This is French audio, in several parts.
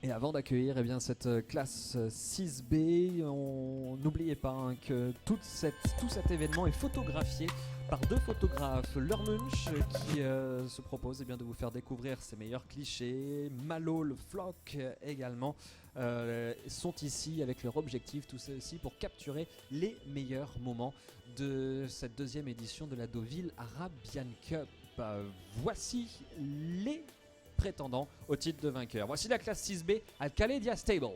Et avant d'accueillir cette classe 6B, n'oubliez pas que tout cet événement est photographié par deux photographes, Lurmunch qui se propose de vous faire découvrir ses meilleurs clichés, Malo le Flock également sont ici avec leur objectif, tout ceci pour capturer les meilleurs moments de cette deuxième édition de la Deauville Arabian Cup. Voici les prétendants au titre de vainqueur. Voici la classe 6B à Caledia Stables.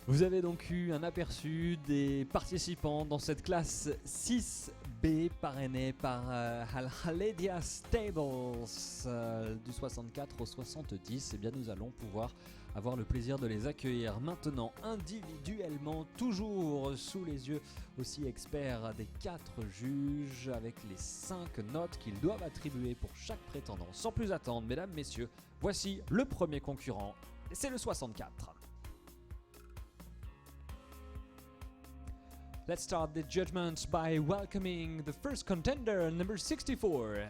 Vous avez donc eu un aperçu des participants dans cette classe 6B parrainée par Al-Haledia Stables du 64 au 70. Et bien nous allons pouvoir avoir le plaisir de les accueillir maintenant individuellement, toujours sous les yeux aussi experts des 4 juges, avec les 5 notes qu'ils doivent attribuer pour chaque prétendant. Sans plus attendre, mesdames, messieurs, voici le premier concurrent, c'est le 64. Let's start the judgments by welcoming the first contender, number 64.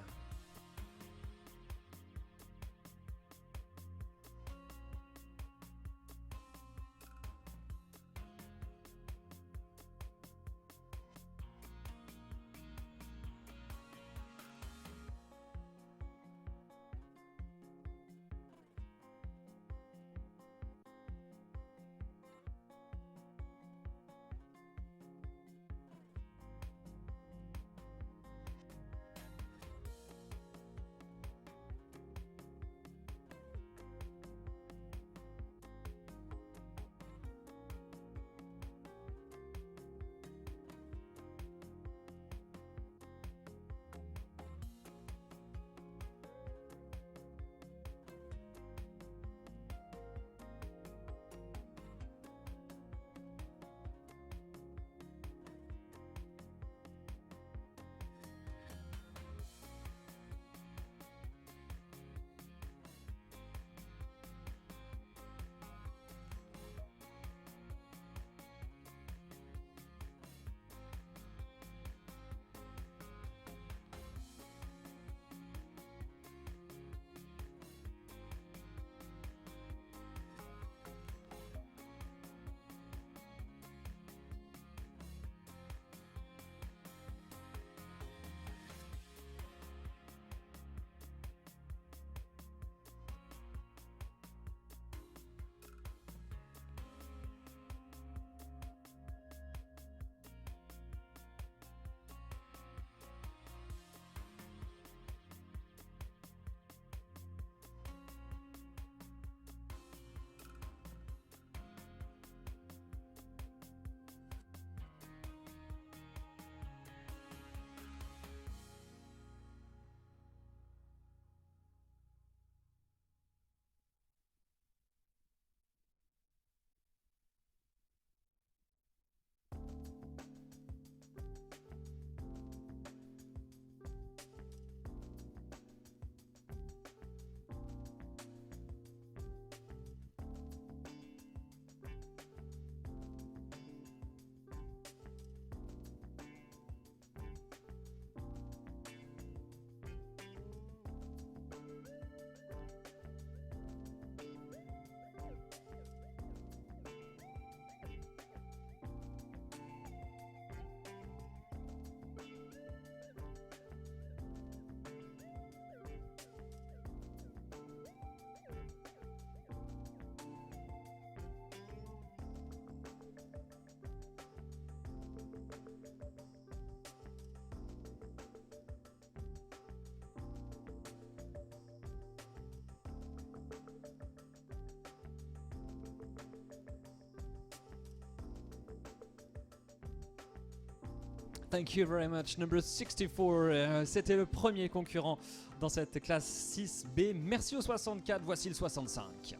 Thank you very much, number 64. C'était le premier concurrent dans cette classe 6B. Merci au 64, voici le 65.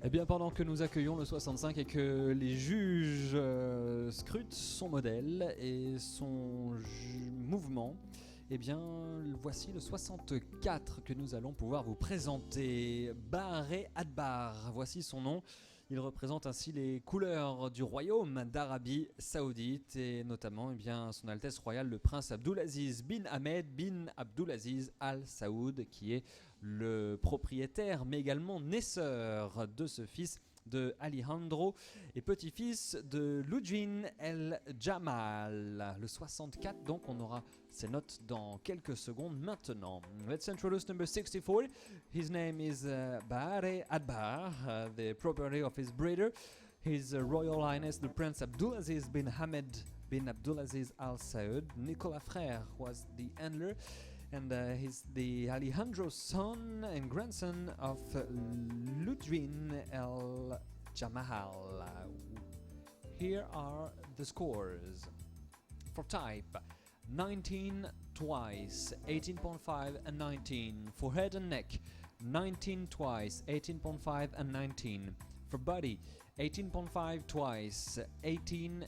Eh bien, pendant que nous accueillons le 65 et que les juges scrutent son modèle et son mouvement, eh bien, voici le 64 que nous allons pouvoir vous présenter. Baré Adbar, voici son nom. Il représente ainsi les couleurs du royaume d'Arabie Saoudite et notamment Son Altesse Royale le Prince Abdulaziz bin Ahmed bin Abdulaziz Al Saoud, qui est le propriétaire mais également naisseur de ce fils de Alejandro et petit-fils de Ludwin El Jamal. Le 64, donc on aura ses notes dans quelques secondes maintenant. Let's introduce number 64. His name is Baré Adbar, the property of his breeder. His Royal Highness the Prince Abdulaziz bin Hamad bin Abdulaziz Al Saud. Nicolas Frère was the handler. And he's the Alejandro's son and grandson of Ludwin El Jamal. Here are the scores. For type, 19 twice, 18.5 and 19. For head and neck, 19 twice, 18.5 and 19. For body, 18.5 twice, 18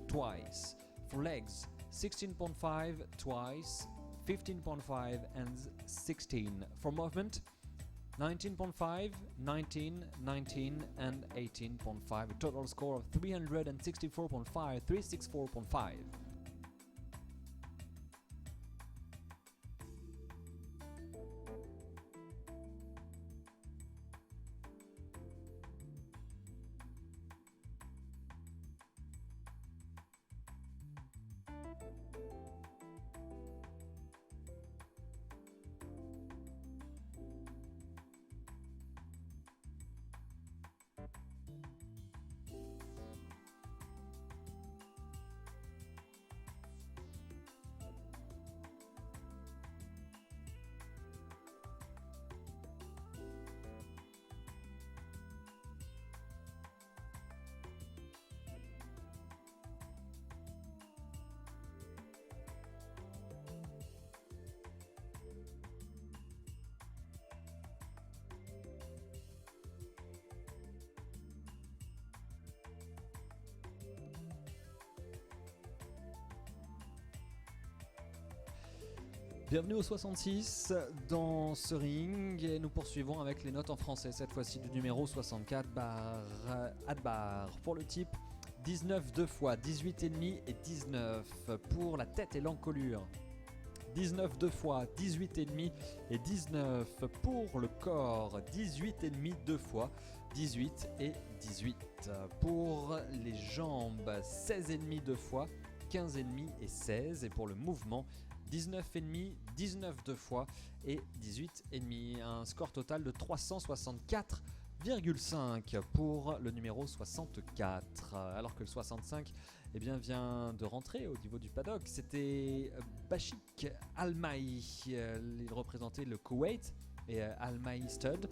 twice. For legs, 16.5 twice, 15.5 and 16. For movement, 19.5, 19, 19 and 18.5. A total score of 364.5, 364.5. Bienvenue au 66 dans ce ring et nous poursuivons avec les notes en français, cette fois-ci du numéro 64 Adbar. Pour le type, 19 deux fois, 18,5 et 19. Pour la tête et l'encolure, 19 deux fois, 18,5 et 19. Pour le corps, 18,5 deux fois, 18 et 18. Pour les jambes, 16,5 deux fois, 15,5 et 16. Et pour le mouvement, 19,5, 19 deux fois et 18,5. Un score total de 364,5 pour le numéro 64. Alors que le 65 vient de rentrer au niveau du paddock. C'était Bashik Almaï. Il représentait le Koweït et Almaï Stud.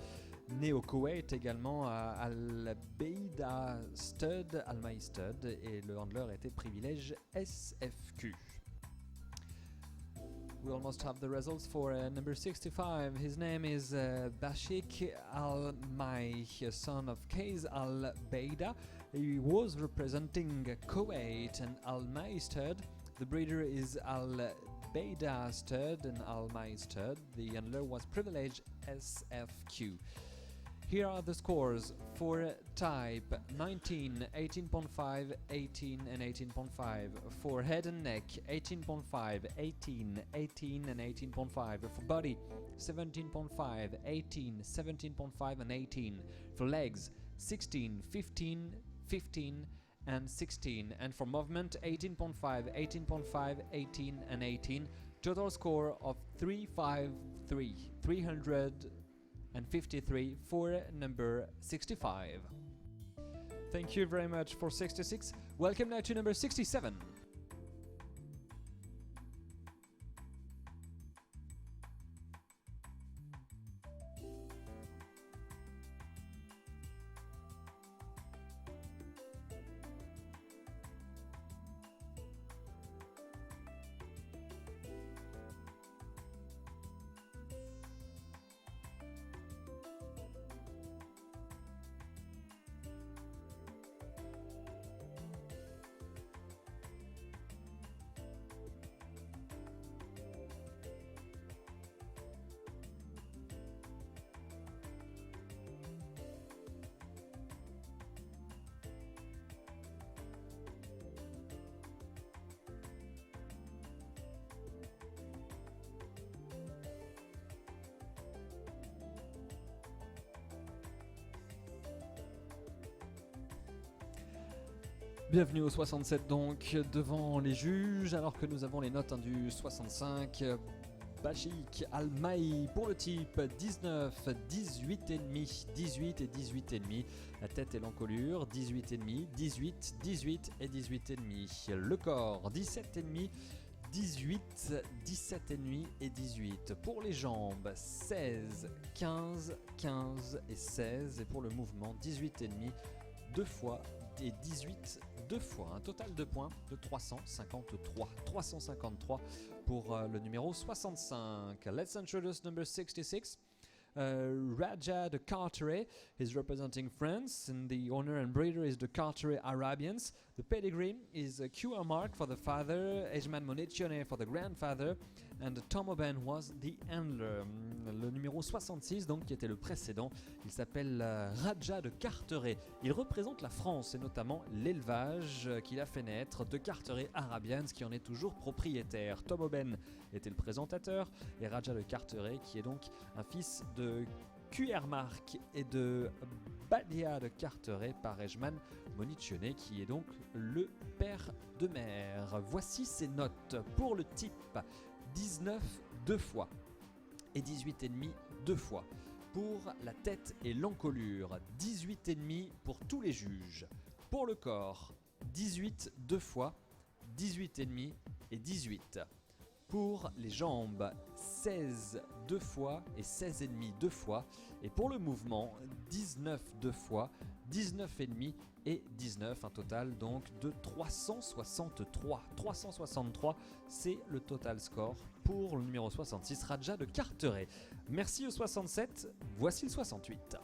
Né au Koweït également à Al-Beida Stud, Almaï Stud. Et le handler était Privilège SFQ. We almost have the results for number 65. His name is Bashik Al-Mai, son of Kais Al-Beida. He was representing Kuwait and Al-Mai Stud. The breeder is Al-Beida Stud and Al-Mai Stud. The handler was Privilege SFQ. Here are the scores for type: 19, 18.5, 18 and 18.5. For head and neck, 18.5, 18, 18 and 18.5. For body, 17.5, 18, 17.5 and 18. For legs, 16, 15, 15 and 16. And for movement, 18.5, 18.5, 18 and 18. Total score of 353, 353 for number 65. Thank you very much for 66. Welcome now to number 67. Bienvenue au 67 donc, devant les juges, alors que nous avons les notes du 65. Bachik Almaï pour le type 19, 18,5, 18 et 18,5. La tête et l'encolure 18,5, 18, 18 et 18,5. Le corps 17,5, 18, 17,5 et 18. Pour les jambes 16, 15, 15 et 16. Et pour le mouvement 18,5, 2 fois et 18 deux fois. Un total de points de 353. 353 pour le numéro 65. Let's introduce number 66. Raja de Carteret is representing France, and the owner and breeder is the Carteret Arabians. The pedigree is a QR mark for the father, Ejman Monetione for the grandfather, and Tom Oben was the handler. Le numéro 66, donc, qui était le précédent, il s'appelle Raja de Carteret. Il représente la France et notamment l'élevage qu'il a fait naître de Carteret Arabians, qui en est toujours propriétaire. Tom Oben était le présentateur et Raja de Carteret, qui est donc un fils de QR Mark et de Badia de Carteret par Ejman Monicione, qui est donc le père de mère. Voici ses notes. Pour le type 19 deux fois et 18,5 deux fois. Pour la tête et l'encolure 18,5 pour tous les juges. Pour le corps 18 deux fois, 18,5 et 18. Pour les jambes 16 deux fois et 16,5 deux fois. Et pour le mouvement 19 deux fois, 19,5 et 19, un total donc de 363. 363, c'est le total score pour le numéro 66, Raja de Carteret. Merci au 67, voici le 68.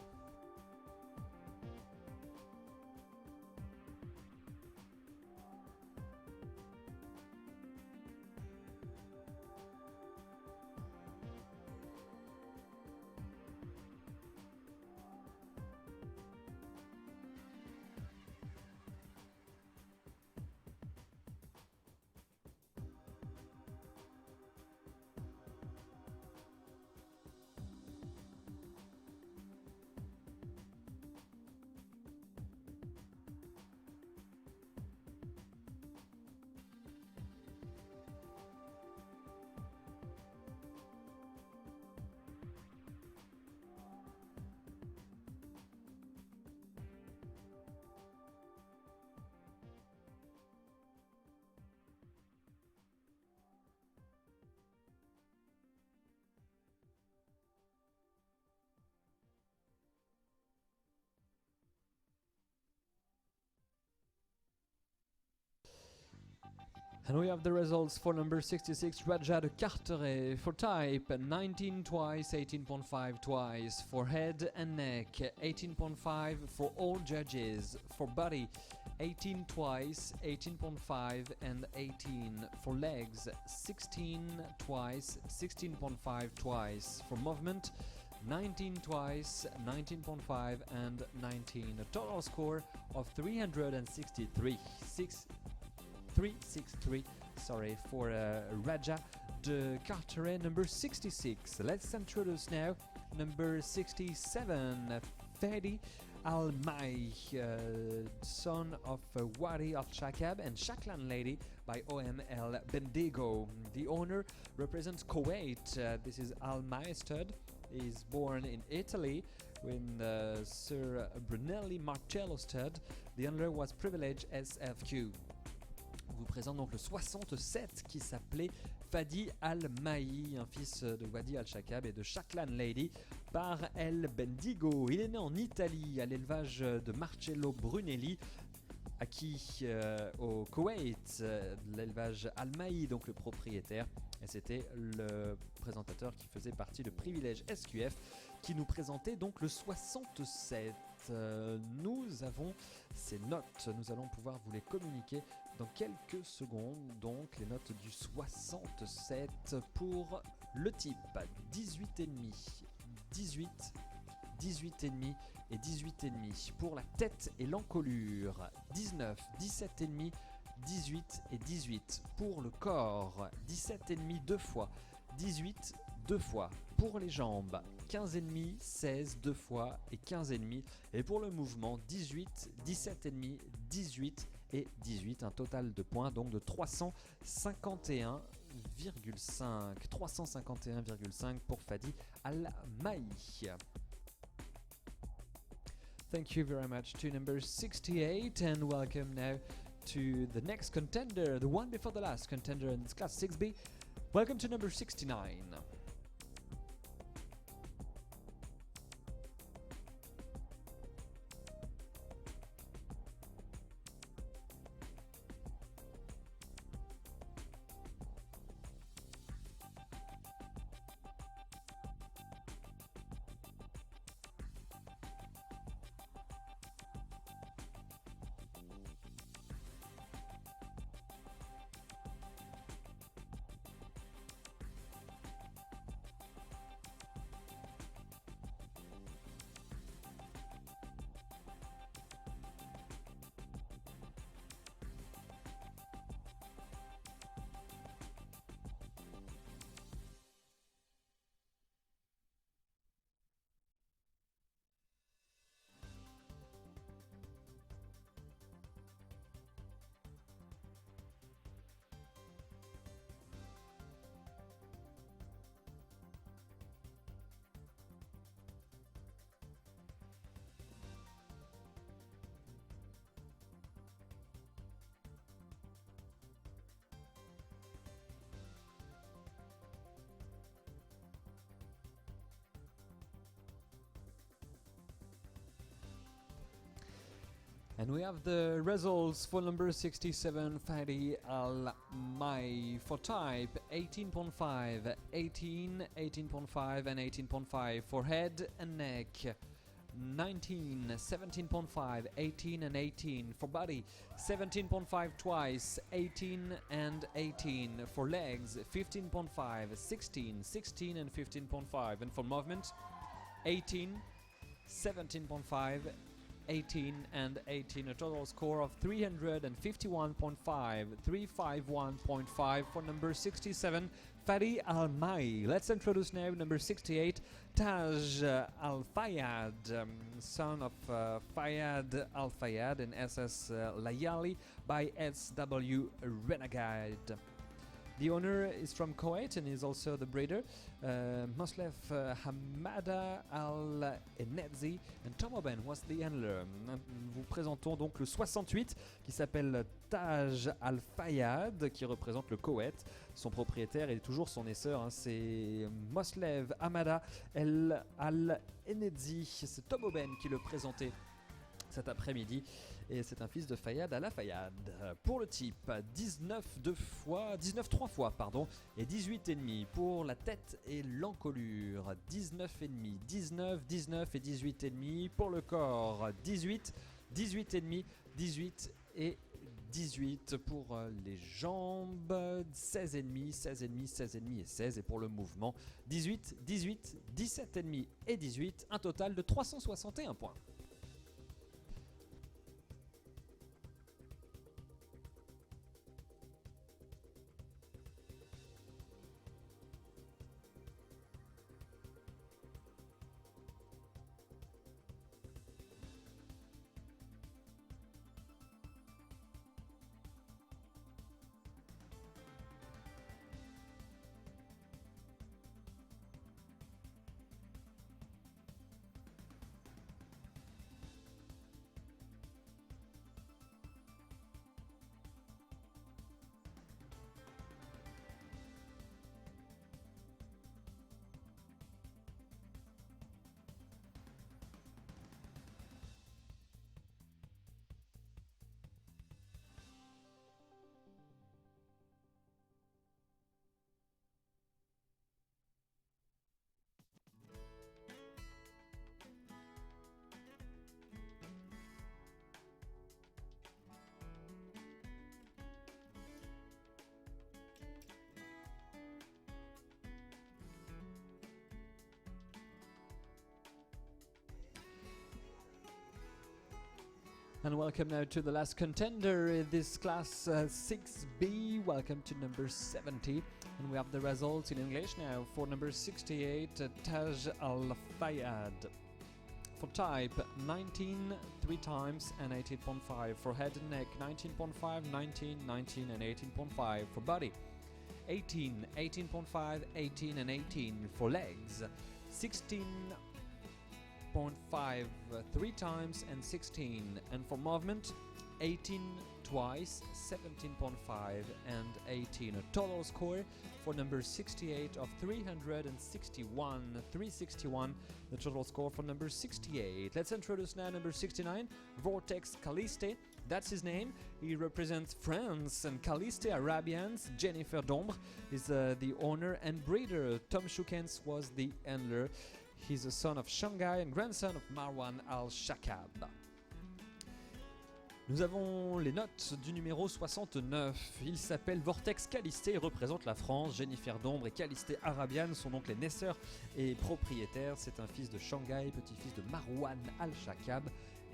And we have the results for number 66, Raja de Carteret. For type, 19 twice, 18.5 twice. For head and neck, 18.5 for all judges. For body, 18 twice, 18.5 and 18. For legs, 16 twice, 16.5 twice. For movement, 19 twice, 19.5 and 19. A total score of 363. 363, sorry, for Raja de Carteret, number 66. Let's introduce now number 67, Fadi Al-Mai, son of Wadi Al-Shakab and Shaklan Lady by OML Bendigo. The owner represents Kuwait. This is Al-Mai stud. He is born in Italy with Sir Brunelli Marcello stud. The owner was privileged SFQ. Vous présente donc le 67 qui s'appelait Fadi Al-Mahi, un fils de Wadi Al-Shakab et de Shaklan Lady par El Bendigo. Il est né en Italie à l'élevage de Marcello Brunelli, acquis au Koweït, l'élevage Al-Mahi, donc le propriétaire. Et c'était le présentateur qui faisait partie de Privilège SQF qui nous présentait donc le 67. Nous avons ces notes, nous allons pouvoir vous les communiquer dans quelques secondes. Donc les notes du 67 pour le type 18,5, 18, 18,5 et 18,5. Pour la tête et l'encolure 19, 17,5, 18 et 18. Pour le corps 17,5 deux fois, 18 deux fois. Pour les jambes 15,5, 16 deux fois et 15,5. Et pour le mouvement 18, 17,5, 18 et 18. Un total de points donc de 351,5. 351,5 pour Fadi Al-Maï. Thank you very much to number 68 and welcome now to the next contender, the one before the last contender in this class 6B. Welcome to number 69. And we have the results for number 67, Fadi Al-Maï. For type, 18.5, 18, 18.5 and 18.5. For head and neck, 19, 17.5, 18 and 18. For body, 17.5 twice, 18 and 18. For legs, 15.5, 16, 16 and 15.5. And for movement, 18, 17.5, 18 and 18, a total score of 351.5, 351.5 for number 67, Fadi Al-Maï. Let's introduce now number 68, Taj Al-Fayad, son of Fayad Al-Fayad and SS Layali by SW Renegade. The owner is from Kuwait and is also the breeder. Moslef Hamada Al-Enedzi and Tomoben was the handler. Nous vous présentons donc le 68 qui s'appelle Taj Al-Fayad qui représente le Koweït. Son propriétaire et toujours son naisseur, c'est Moslev Hamada Al-Enedzi. C'est Tomoben qui le présentait cet après-midi. Et c'est un fils de Fayad Al-Fayad. Pour le type, 19 3 fois, et 18,5 pour la tête et l'encolure. 19,5, 19, 19 et 18,5 pour le corps. 18, 18,5, 18 et 18 pour les jambes. 16,5, 16,5, 16,5 et 16. Et pour le mouvement, 18, 18, 17,5 et 18. Un total de 361 points. And welcome now to the last contender in this class 6B. Welcome to number 70. And we have the results in English now for number 68, Taj Al-Fayad. For type, 19 3 times and 18.5. For head and neck, 19.5, 19, 19 and 18.5. For body, 18, 18.5, 18 and 18. For legs, 16.5 3 times and 16. And for movement, 18 twice, 17.5 and 18. A total score for number 68 of 361. 361, the total score for number 68. Let's introduce now number 69, Vortex Caliste. That's his name. He represents France, and Caliste Arabians. Jennifer Dombre is the owner and breeder. Tom Shukens was the handler. He's a son of Shanghai and grandson of Marwan Al-Shakab. Nous avons les notes du numéro 69. Il s'appelle Vortex Caliste et représente la France. Jennifer Dombre et Caliste Arabian sont donc les naisseurs et propriétaires. C'est un fils de Shanghai, petit-fils de Marwan Al-Shakab.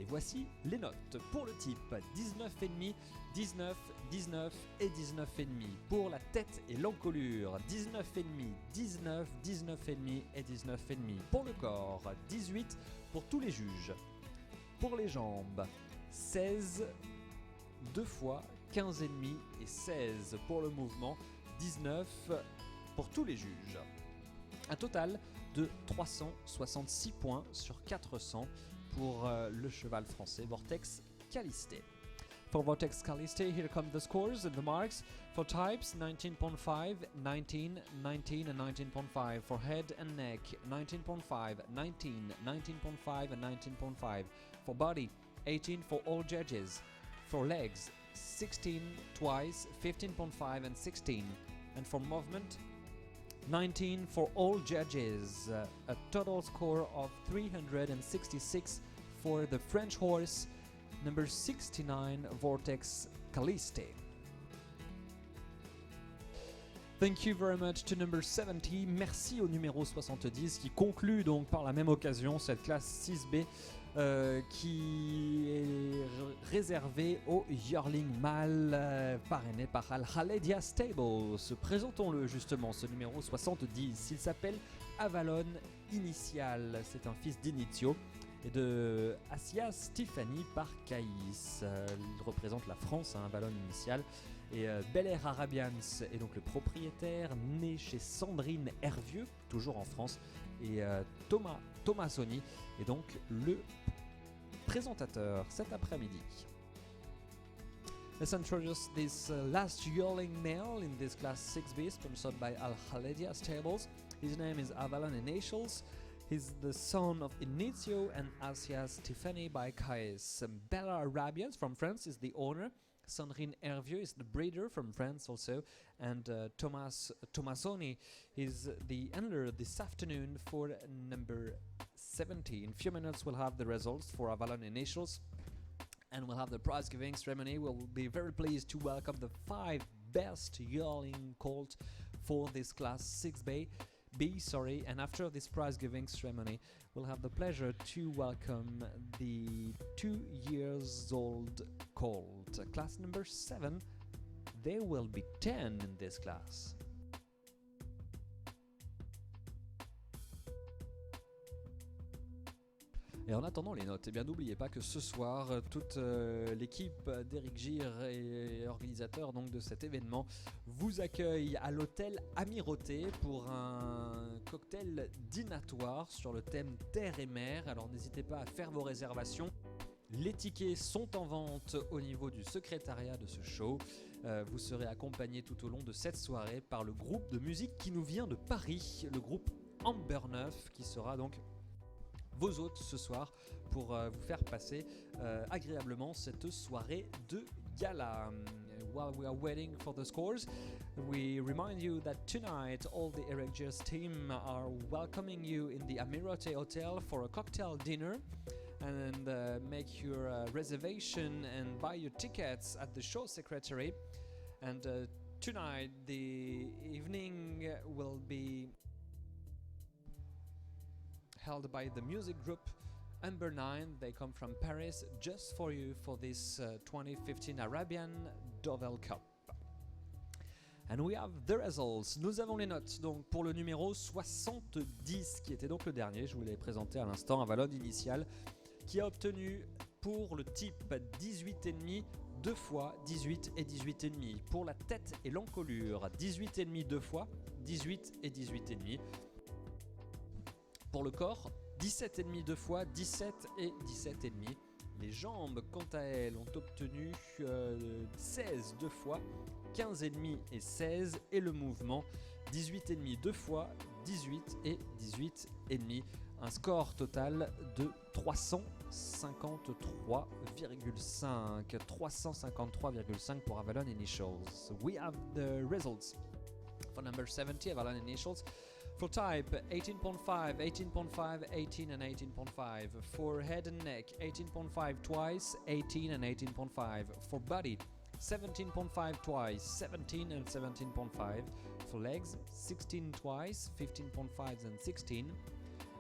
Et voici les notes. Pour le type, 19,5, 19, 19 et 19,5. Pour la tête et l'encolure, 19,5, 19, 19,5 et 19,5. Pour le corps, 18 pour tous les juges. Pour les jambes, 16, 2 fois, 15,5 et 16 pour le mouvement, 19 pour tous les juges. Un total de 366 points sur 400 pour le cheval français Vortex Caliste. For Vortex Caliste, here come the scores and the marks. For types, 19.5, 19, 19 and 19.5. For head and neck, 19.5, 19, 19.5 and 19.5. For body, 18 for all judges. For legs, 16 twice, 15.5 and 16. And for movement, 19 for all judges. A total score of 366 for the French horse, number 69, Vortex Caliste. Thank you very much to number 70. Merci au numéro 70 qui conclut donc par la même occasion cette classe 6B qui est réservée au Yearling Mâle parrainé par Al-Khaledia Stables. Présentons-le justement, ce numéro 70. Il s'appelle Avalon Initial. C'est un fils d'Inizio et de Asia Stéphanie par Caïs. Il représente la France, Avalon Initial. Et Bel Air Arabians est donc le propriétaire, né chez Sandrine Hervieux, toujours en France, et Thomas Sony est donc le présentateur cet après-midi. Let's introduce this last yearling male in this class 6B, sponsored by Al-Khaledia Stables. His name is Avalon Initials. He's the son of Inizio and Asia Stéphanie by Caïs. Bel Air Arabians from France is the owner. Sandrine Hervieux is the breeder from France also, and Tomasoni is the handler this afternoon for number 70. In a few minutes we'll have the results for Avalon Initials and we'll have the prize giving ceremony. We'll be very pleased to welcome the 5 best yearling colt for this class 6B. And after this prize giving ceremony we'll have the pleasure to welcome the 2 years old colt, class number 7. There will be 10 in this class. Et en attendant les notes, eh bien n'oubliez pas que ce soir, toute l'équipe d'Éric Gir et organisateur donc de cet événement vous accueille à l'hôtel Amirauté pour un cocktail dînatoire sur le thème terre et mer. Alors n'hésitez pas à faire vos réservations. Les tickets sont en vente au niveau du secrétariat de ce show. Vous serez accompagné tout au long de cette soirée par le groupe de musique qui nous vient de Paris, le groupe Amber 9, qui sera donc vos hôtes ce soir pour vous faire passer agréablement cette soirée de gala. While we are waiting for the scores, we remind you that tonight all the Eric Gers team are welcoming you in the Amirauté Hotel for a cocktail dinner. And make your reservation and buy your tickets at the show secretary. And tonight the evening will be held by the music group Amber 9. They come from Paris just for you for this 2015 Arabian Dovel Cup. And we have the results. Nous avons les notes donc pour le numéro 70 qui était donc le dernier, je vous l'ai présenté à l'instant, Avalon initial, qui a obtenu pour le type 18,5 deux fois 18 et 18,5. Pour la tête et l'encolure, 18,5 deux fois 18 et 18,5. Pour le corps, 17,5 deux fois 17 et 17,5. Les jambes, quant à elles, ont obtenu 16 deux fois 15,5 et 16. Et le mouvement, 18,5 deux fois 18 et 18,5. Un score total de 353,5. 353,5 pour Avalon Initials. We have the results. For number 70, Avalon Initials. For type, 18.5, 18.5, 18 and 18.5. For head and neck, 18.5 twice, 18 and 18.5. For body, 17.5 twice, 17 and 17.5. For legs, 16 twice, 15.5 and 16.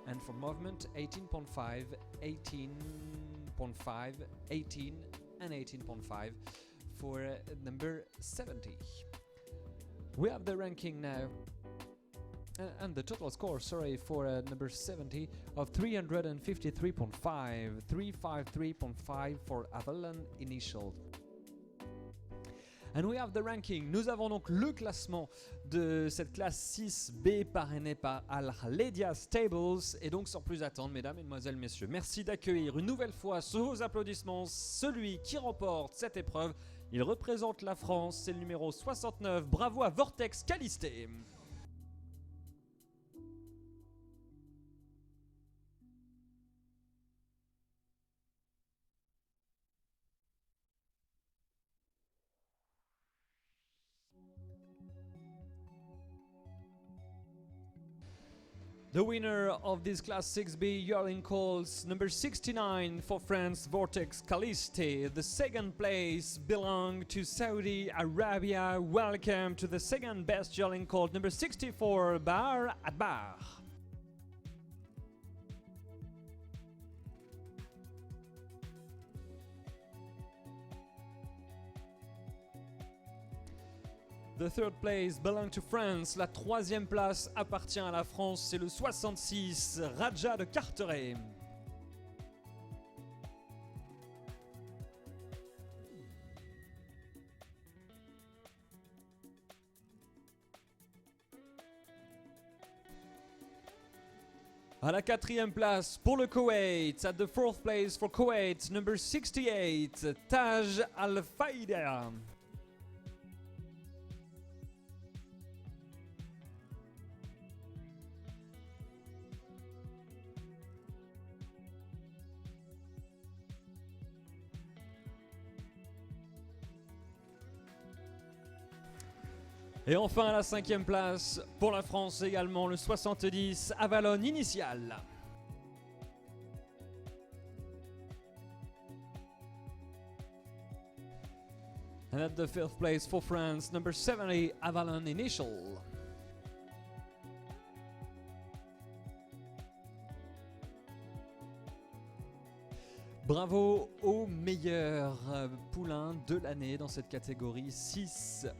And for movement, 18.5, 18.5, 18 and 18.5 for number 70. We have the ranking now. And the total score, for number 70 of 353.5, 353.5 for Avalon Initial. And we have the ranking. Nous avons donc le classement de cette classe 6B parrainée par Al-Khaledia Stables. Et donc sans plus attendre, mesdames, mesdemoiselles, messieurs, merci d'accueillir une nouvelle fois sous vos applaudissements celui qui remporte cette épreuve. Il représente la France, c'est le numéro 69. Bravo à Vortex Calisté. The winner of this Class 6B yearling calls number 69 for France, Vortex Calisté. The second place belonged to Saudi Arabia. Welcome to the second best yearling called number 64, Bahar Adbar. The third place belongs to France. La troisième place appartient à la France. C'est le 66, Raja de Carteret. À la quatrième place pour le Koweït. At the fourth place for Kuwait, number 68, Taj Al-Faida. Et enfin à la cinquième place, pour la France également, le 70, Avalon Initial. And at the fifth place for France, number 70, Avalon Initial. Bravo au meilleur poulain de l'année dans cette catégorie 6B,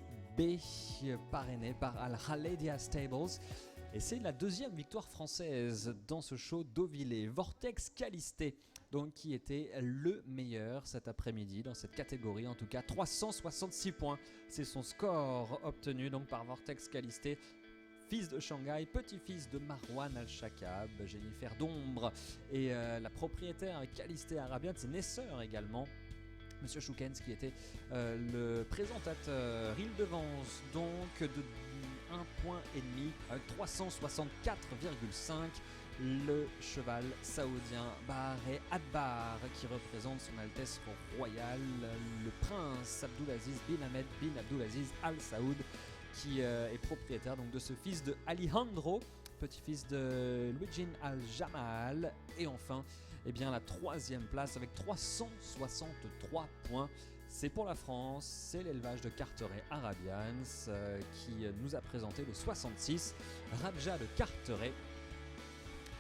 parrainé par Al-Khaledia Stables. Et c'est la deuxième victoire française dans ce show d'Auvillers. Vortex Calisté, donc qui était le meilleur cet après-midi dans cette catégorie, en tout cas 366 points. C'est son score obtenu donc par Vortex Calisté, fils de Shanghai, petit-fils de Marwan Al-Shakab, Jennifer d'Ombre et la propriétaire Calisté Arabian, c'est Nesser également. Monsieur Choukens qui était le présentateur Île-de-Vence, donc de 1,5 point avec 364,5. Le cheval saoudien Bahar Adbar qui représente son Altesse royale le prince Abdulaziz bin Ahmed bin Abdulaziz Al Saoud, qui est propriétaire donc de ce fils de Alejandro, petit-fils de Luigi Al-Jamal. Et enfin, eh bien, la troisième place avec 363 points. C'est pour la France, c'est l'élevage de Carteret Arabians qui nous a présenté le 66, Raja de Carteret.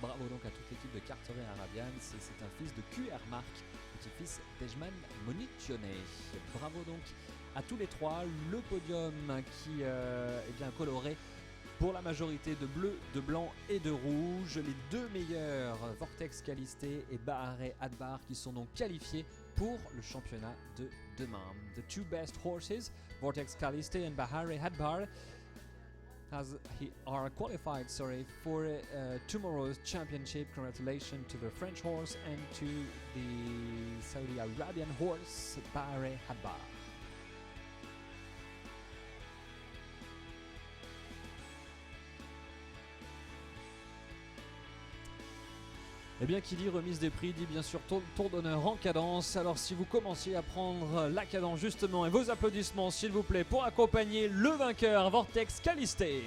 Bravo donc à toute l'équipe de Carteret Arabians, c'est un fils de QR Mark, petit-fils d'Ejman Monitionné. Bravo donc à tous les trois. Le podium qui est bien coloré pour la majorité de bleu, de blanc et de rouge. Les deux meilleurs, Vortex Calisté et Bahare Adbar, qui sont donc qualifiés pour le championnat de demain. The two best horses, Vortex Calisté and Bahare Adbar, are qualified for tomorrow's championship. Congratulations to the French horse and to the Saudi Arabian horse, Bahare Adbar. Eh bien, qui dit remise des prix dit bien sûr tour d'honneur en cadence. Alors, si vous commenciez à prendre la cadence justement, et vos applaudissements s'il vous plaît pour accompagner le vainqueur Vortex Calisté.